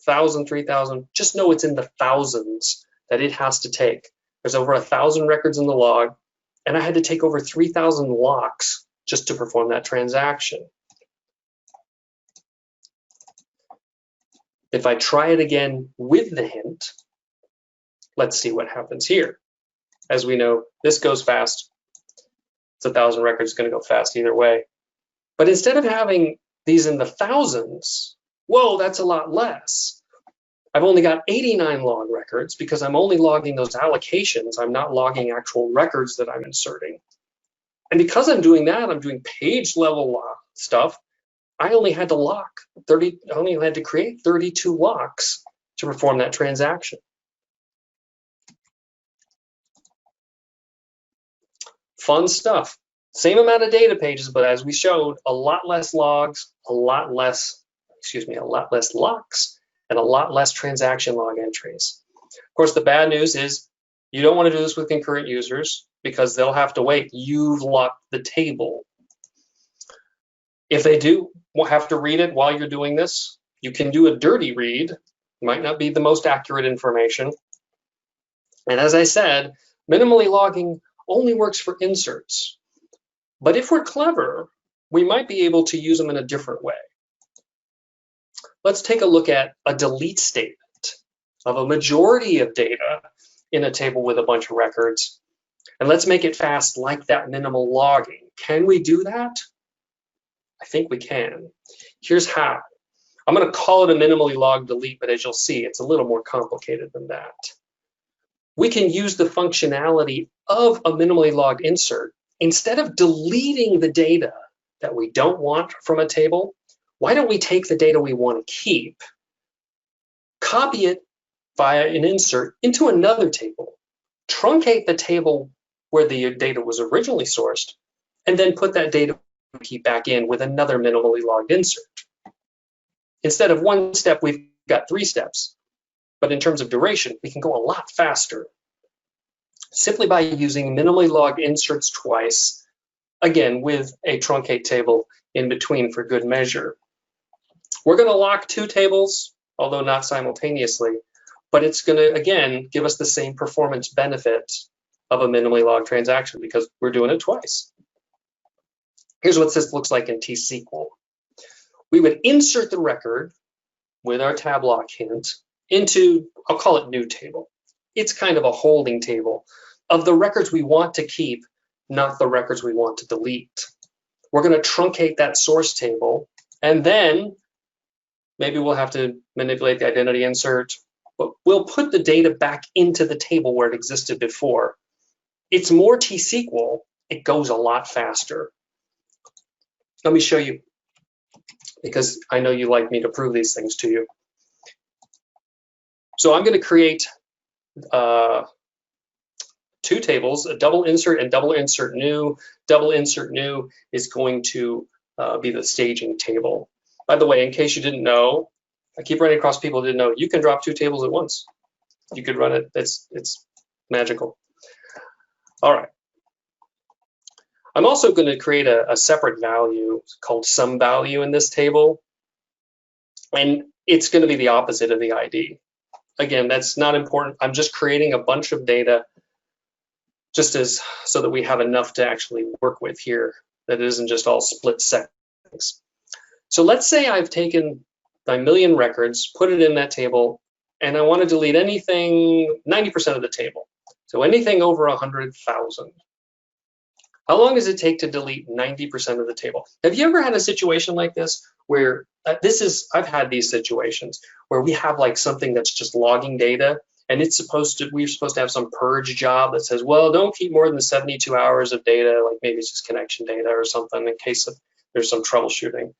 1,000, 3,000. Just know it's in the thousands that it has to take. There's over 1,000 records in the log, and I had to take over 3,000 locks just to perform that transaction. If I try it again with the hint, let's see what happens here. As we know, this goes fast, It's 1,000 records, going to go fast either way. But instead of having these in the thousands, whoa, that's a lot less. I've only got 89 log records because I'm only logging those allocations. I'm not logging actual records that I'm inserting. And because I'm doing that, I'm doing page level stuff. I only had to create 32 locks to perform that transaction. Fun stuff. Same amount of data pages, but as we showed, a lot less logs, a lot less locks, and a lot less transaction log entries. Of course, the bad news is you don't want to do this with concurrent users because they'll have to wait. You've locked the table. If they do have to read it while you're doing this, you can do a dirty read. Might not be the most accurate information. And as I said, minimally logging only works for inserts. But if we're clever, we might be able to use them in a different way. Let's take a look at a delete statement of a majority of data in a table with a bunch of records. And let's make it fast like that minimal logging. Can we do that? I think we can. Here's how. I'm going to call it a minimally logged delete, but as you'll see, it's a little more complicated than that. We can use the functionality of a minimally logged insert. Instead of deleting the data that we don't want from a table, why don't we take the data we want to keep, copy it via an insert into another table, truncate the table where the data was originally sourced, and then put that data we keep back in with another minimally logged insert. Instead of one step, we've got 3 steps. But in terms of duration, we can go a lot faster simply by using minimally logged inserts twice, again, with a truncate table in between for good measure. We're going to lock 2 tables, although not simultaneously, but it's going to, again, give us the same performance benefit of a minimally logged transaction because we're doing it twice. Here's what this looks like in T-SQL. We would insert the record with our tab lock hint into, I'll call it new table. It's kind of a holding table of the records we want to keep, not the records we want to delete. We're going to truncate that source table, and then maybe we'll have to manipulate the identity insert, but we'll put the data back into the table where it existed before. It's more T-SQL. It goes a lot faster. Let me show you, because I know you like me to prove these things to you. So I'm going to create 2 tables, a double insert and double insert new. Double insert new is going to be the staging table. By the way, in case you didn't know, I keep running across people who didn't know, you can drop 2 tables at once. You could run it, it's magical. All right. I'm also going to create a separate value called sum value in this table. And it's going to be the opposite of the ID. Again, that's not important. I'm just creating a bunch of data just so that we have enough to actually work with here, that it isn't just all split seconds. So let's say I've taken my 1,000,000 records, put it in that table, and I want to delete anything, 90% of the table. So anything over 100,000. How long does it take to delete 90% of the table? Have you ever had a situation like this where I've had these situations where we have like something that's just logging data, and we're supposed to have some purge job that says, well, don't keep more than 72 hours of data, like maybe it's just connection data or something in case there's some troubleshooting.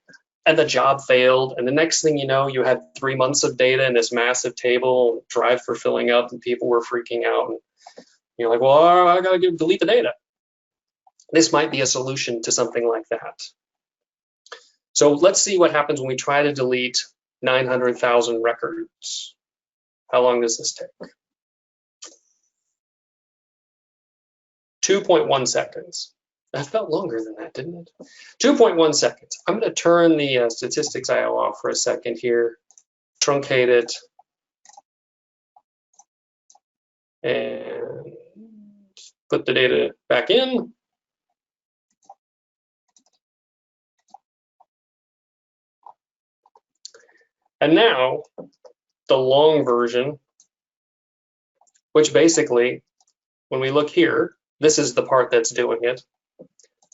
And the job failed, and the next thing you know, you had 3 months of data in this massive table, drive for filling up, and people were freaking out. And you're like, well, I gotta delete the data. This might be a solution to something like that. So let's see what happens when we try to delete 900,000 records. How long does this take? 2.1 seconds. That felt longer than that, didn't it? 2.1 seconds. I'm going to turn the statistics IO off for a second here, truncate it, and put the data back in. And now the long version, which basically, when we look here, this is the part that's doing it.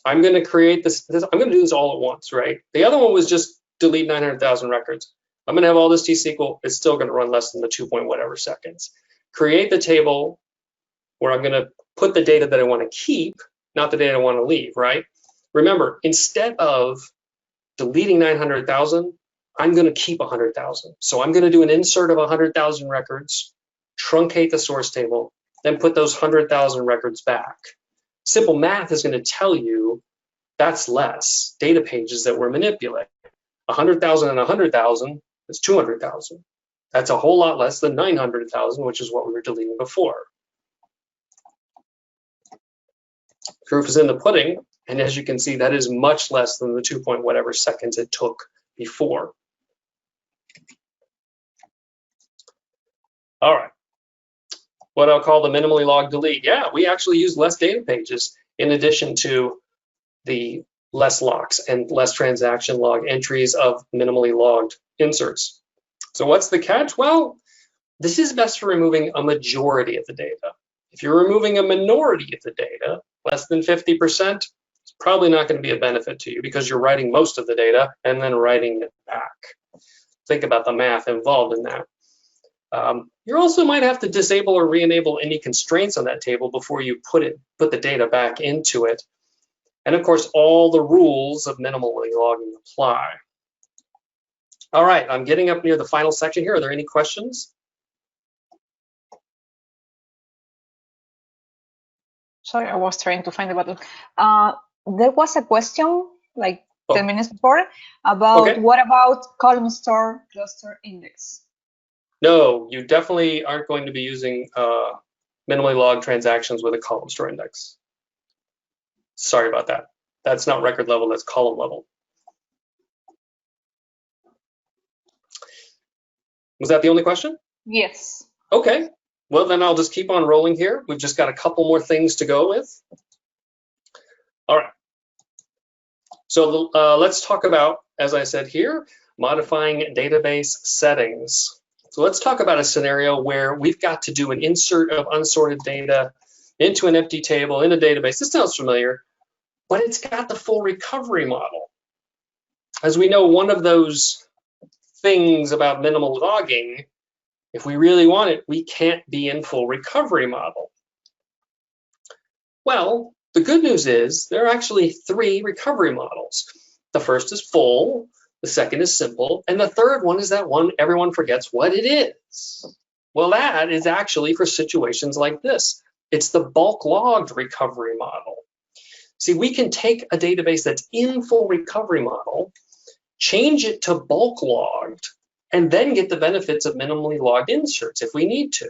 I'm going to create this. I'm going to do this all at once, right? The other one was just delete 900,000 records. I'm going to have all this T-SQL. It's still going to run less than the 2 point whatever seconds. Create the table where I'm going to put the data that I want to keep, not the data I want to leave, right? Remember, instead of deleting 900,000, I'm going to keep 100,000. So I'm going to do an insert of 100,000 records, truncate the source table, then put those 100,000 records back. Simple math is going to tell you that's less data pages that we're manipulating. 100,000 and 100,000 is 200,000. That's a whole lot less than 900,000, which is what we were deleting before. Proof is in the pudding, and as you can see, that is much less than the 2 point whatever seconds it took before. All right, what I'll call the minimally logged delete. Yeah, we actually use less data pages in addition to the less locks and less transaction log entries of minimally logged inserts. So what's the catch? Well, this is best for removing a majority of the data. If you're removing a minority of the data, less than 50%, it's probably not going to be a benefit to you because you're writing most of the data and then writing it back. Think about the math involved in that. You also might have to disable or re-enable any constraints on that table before you put the data back into it. And of course, all the rules of minimally logging apply. All right, I'm getting up near the final section here. Are there any questions? Sorry, I was trying to find the button. There was a question like 10 minutes before about what about column store cluster index? No, you definitely aren't going to be using minimally logged transactions with a column store index. Sorry about that. That's not record level, that's column level. Was that the only question? Yes. Okay, well then I'll just keep on rolling here. We've just got a couple more things to go with. All right, so let's talk about, as I said here, modifying database settings. So let's talk about a scenario where we've got to do an insert of unsorted data into an empty table in a database. This sounds familiar, but it's got the full recovery model. As we know, one of those things about minimal logging, if we really want it, we can't be in full recovery model. Well, the good news is there are actually 3 recovery models. The first is full, the second is simple, and the third one is that one everyone forgets what it is. Well, that is actually for situations like this. It's the bulk logged recovery model. See, we can take a database that's in full recovery model, change it to bulk logged, and then get the benefits of minimally logged inserts if we need to.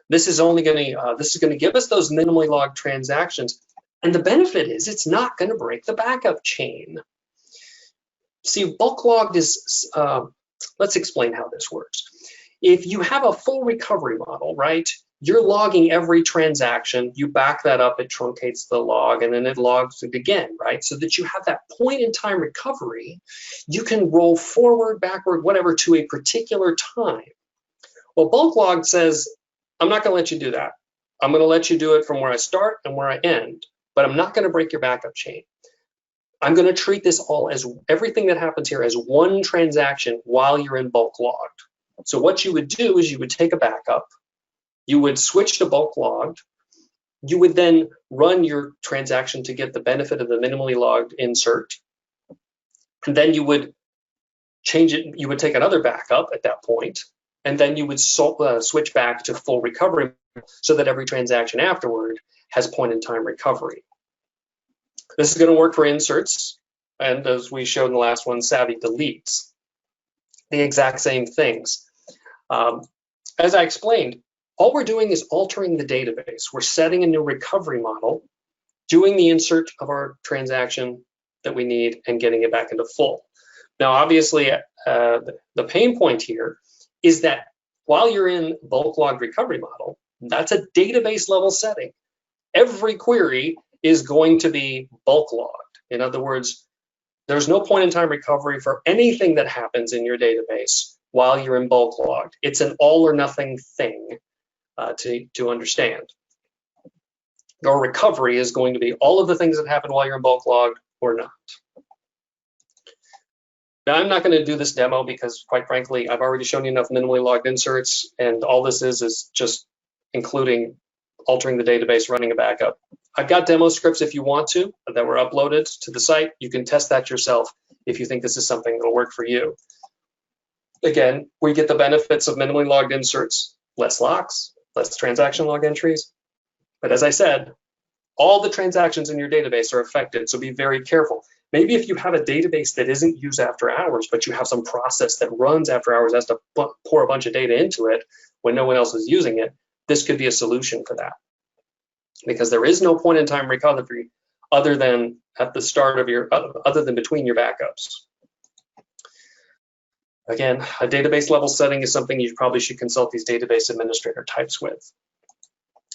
This is going to give us those minimally logged transactions, and the benefit is it's not going to break the backup chain. See, bulk logged is, let's explain how this works. If you have a full recovery model, right, you're logging every transaction, you back that up, it truncates the log, and then it logs it again, right? So that you have that point in time recovery, you can roll forward, backward, whatever, to a particular time. Well, bulk logged says, I'm not going to let you do that. I'm going to let you do it from where I start and where I end, but I'm not going to break your backup chain. I'm going to treat this all as everything that happens here as one transaction while you're in bulk logged. So what you would do is you would take a backup, you would switch to bulk logged, you would then run your transaction to get the benefit of the minimally logged insert, and then you would change it, you would take another backup at that point, and then you would switch back to full recovery so that every transaction afterward has point in time recovery. This is going to work for inserts, and as we showed in the last one, savvy deletes. The exact same things. As I explained, all we're doing is altering the database. We're setting a new recovery model, doing the insert of our transaction that we need, and getting it back into full. Now, obviously, the pain point here is that while you're in bulk logged recovery model, that's a database level setting. Every query is going to be bulk logged. In other words, there's no point in time recovery for anything that happens in your database while you're in bulk logged. It's an all or nothing thing to understand. Your recovery is going to be all of the things that happen while you're in bulk logged or not. Now, I'm not going to do this demo because, quite frankly, I've already shown you enough minimally logged inserts, and all this is just including altering the database, running a backup. I've got demo scripts if you want to that were uploaded to the site. You can test that yourself if you think this is something that'll work for you. Again, we get the benefits of minimally logged inserts, less locks, less transaction log entries. But as I said, all the transactions in your database are affected, so be very careful. Maybe if you have a database that isn't used after hours, but you have some process that runs after hours, has to pour a bunch of data into it when no one else is using it, this could be a solution for that. Because there is no point in time recovery other than at the start of your, other than between your backups. Again, a database level setting is something you probably should consult these database administrator types with.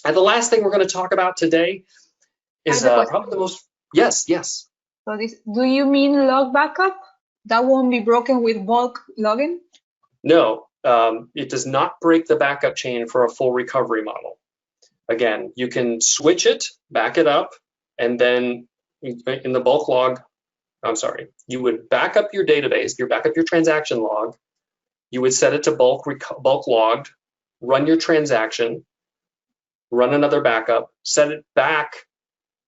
And the last thing we're going to talk about today is probably the most, yes. So this, do you mean log backup? That won't be broken with bulk logging? No, it does not break the backup chain for a full recovery model. Again, you can switch it, back it up, and then in the bulk log, you would back up your database, back up your transaction log, you would set it to bulk logged, run your transaction, run another backup, set it back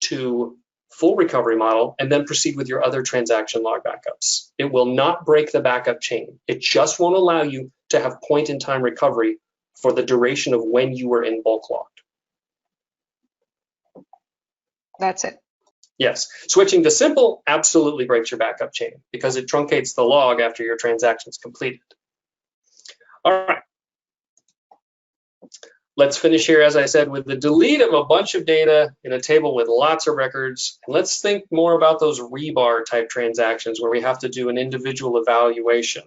to full recovery model, and then proceed with your other transaction log backups. It will not break the backup chain. It just won't allow you to have point-in-time recovery for the duration of when you were in bulk logged. That's it. Yes, switching to simple absolutely breaks your backup chain because it truncates the log after your transaction is completed. All right. Let's finish here, as I said, with the delete of a bunch of data in a table with lots of records. And let's think more about those RBAR type transactions where we have to do an individual evaluation.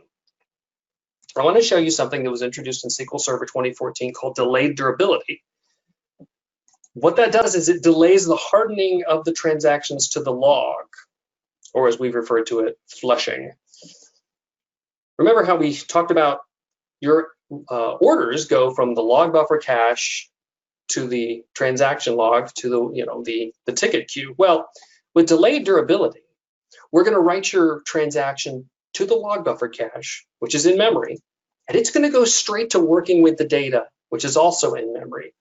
I want to show you something that was introduced in SQL Server 2014 called delayed durability. What that does is it delays the hardening of the transactions to the log, or as we've referred to it, flushing. Remember how we talked about your orders go from the log buffer cache to the transaction log to the ticket queue. Well, with delayed durability, we're going to write your transaction to the log buffer cache, which is in memory, and it's going to go straight to working with the data, which is also in memory.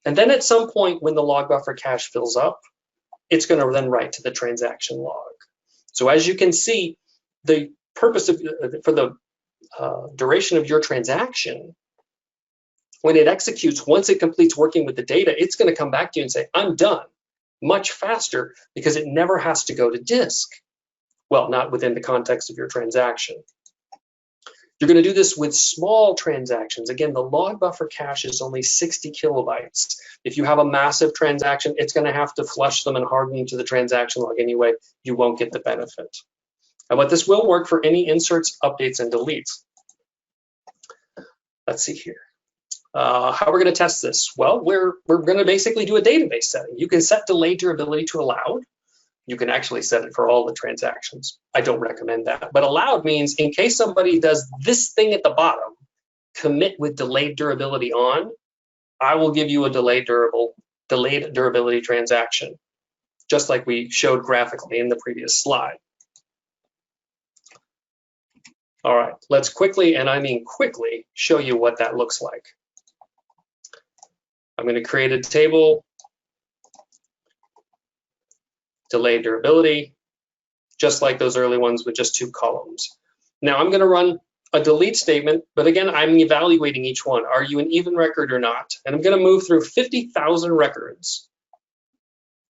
And then at some point when the log buffer cache fills up, it's going to then write to the transaction log. So as you can see, the purpose of for the duration of your transaction, when it executes, once it completes working with the data, it's going to come back to you and say, I'm done, much faster because it never has to go to disk. Well, not within the context of your transaction. You're going to do this with small transactions. Again, the log buffer cache is only 60 kilobytes. If you have a massive transaction, it's going to have to flush them and harden to the transaction log anyway. You won't get the benefit. But this will work for any inserts, updates, and deletes. Let's see here. How we're going to test this? Well, we're going to basically do a database setting. You can set delayed durability to allowed. You can actually set it for all the transactions. I don't recommend that. But allowed means in case somebody does this thing at the bottom, commit with delayed durability on, I will give you a delayed durability transaction, just like we showed graphically in the previous slide. All right, let's quickly, and I mean quickly, show you what that looks like. I'm going to create a table, delayed durability, just like those early ones with just 2 columns. Now I'm going to run a delete statement, but again, I'm evaluating each one. Are you an even record or not? And I'm going to move through 50,000 records,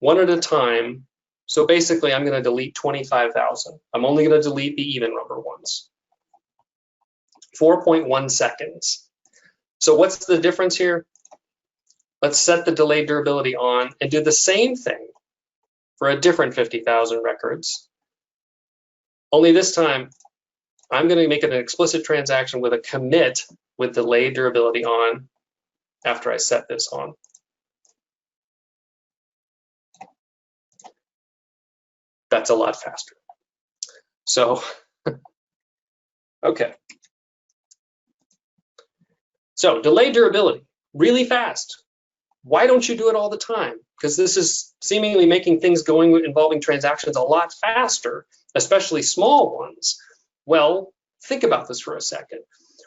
one at a time. So basically, I'm going to delete 25,000. I'm only going to delete the even number ones. 4.1 seconds. So what's the difference here? Let's set the delayed durability on and do the same thing for a different 50,000 records. Only this time, I'm going to make it an explicit transaction with a commit with delayed durability on after I set this on. That's a lot faster. So, okay. So delayed durability, really fast. Why don't you do it all the time? because this is seemingly making things going involving transactions a lot faster, especially small ones. Well, think about this for a second.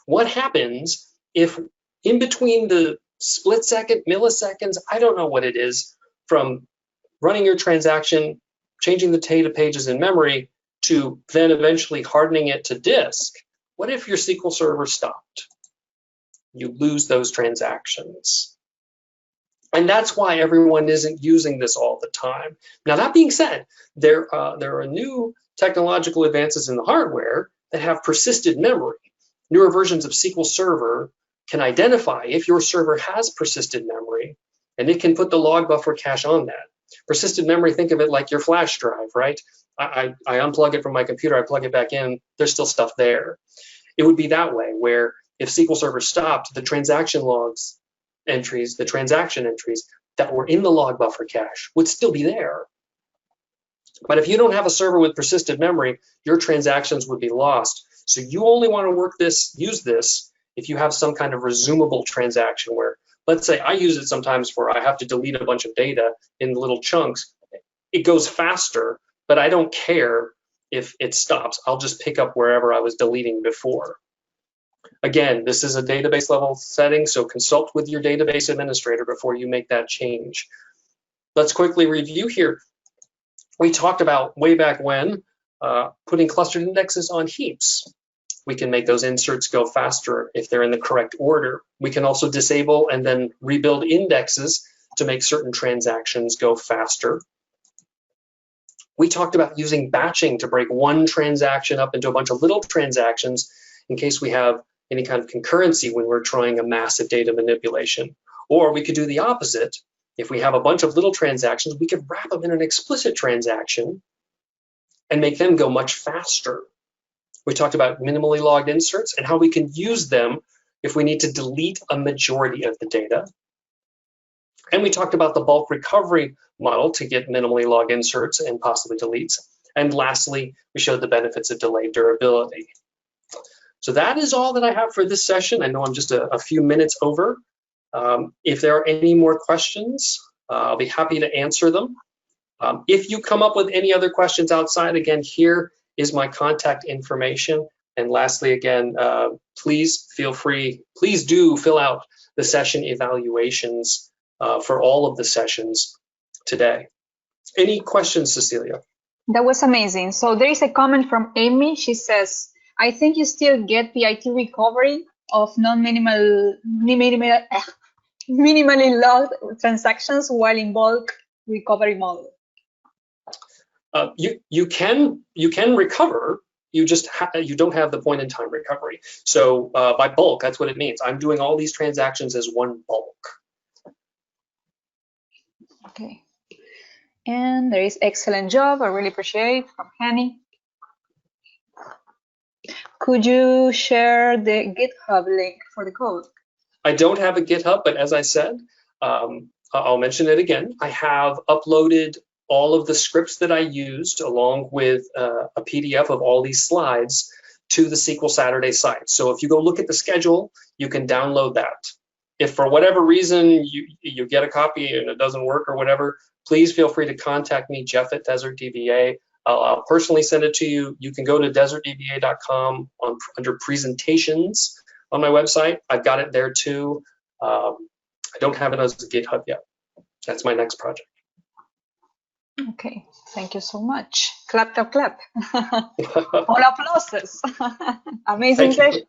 What happens if in between the split second, milliseconds, I don't know what it is, from running your transaction, changing the data pages in memory, to then eventually hardening it to disk? What if your SQL Server stopped? You lose those transactions. And that's why everyone isn't using this all the time. Now, that being said, there are new technological advances in the hardware that have persisted memory. Newer versions of SQL Server can identify if your server has persisted memory, and it can put the log buffer cache on that. Persistent memory, think of it like your flash drive, right? I unplug it from my computer, I plug it back in, there's still stuff there. It would be that way, where if SQL Server stopped, the transaction logs entries, the transaction entries that were in the log buffer cache would still be there. But if you don't have a server with persistent memory, your transactions would be lost. So you only want to use this if you have some kind of resumable transaction where, let's say I use it sometimes where I have to delete a bunch of data in little chunks. It goes faster, but I don't care if it stops. I'll just pick up wherever I was deleting before. Again, this is a database level setting, so consult with your database administrator before you make that change. Let's quickly review here. We talked about way back when putting clustered indexes on heaps. We can make those inserts go faster if they're in the correct order. We can also disable and then rebuild indexes to make certain transactions go faster. We talked about using batching to break one transaction up into a bunch of little transactions in case we have any kind of concurrency when we're trying a massive data manipulation. Or we could do the opposite. If we have a bunch of little transactions, we could wrap them in an explicit transaction and make them go much faster. We talked about minimally logged inserts and how we can use them if we need to delete a majority of the data. And we talked about the bulk recovery model to get minimally logged inserts and possibly deletes. And lastly, we showed the benefits of delayed durability. So that is all that I have for this session. I know I'm just a few minutes over. If there are any more questions, I'll be happy to answer them. If you come up with any other questions outside, again, here is my contact information. And lastly, again, please feel free, please do fill out the session evaluations for all of the sessions today. Any questions, Cecilia? That was amazing. So there is a comment from Amy. She says, I think you still get the IT recovery of minimally logged transactions while in bulk recovery mode. You can recover. You just you don't have the point in time recovery. So by bulk, that's what it means. I'm doing all these transactions as one bulk. Okay. And there is excellent job. I really appreciate from Hanny. Could you share the GitHub link for the code? I don't have a GitHub, but as I said, I'll mention it again. I have uploaded all of the scripts that I used along with a PDF of all these slides to the SQL Saturday site. So if you go look at the schedule, you can download that. If for whatever reason you get a copy and it doesn't work or whatever, please feel free to contact me, Jeff at Desert DBA. I'll personally send it to you. You can go to desertdba.com under presentations on my website. I've got it there too. I don't have it as a GitHub yet. That's my next project. Okay, thank you so much. Clap, clap, clap. All applauses. Amazing session.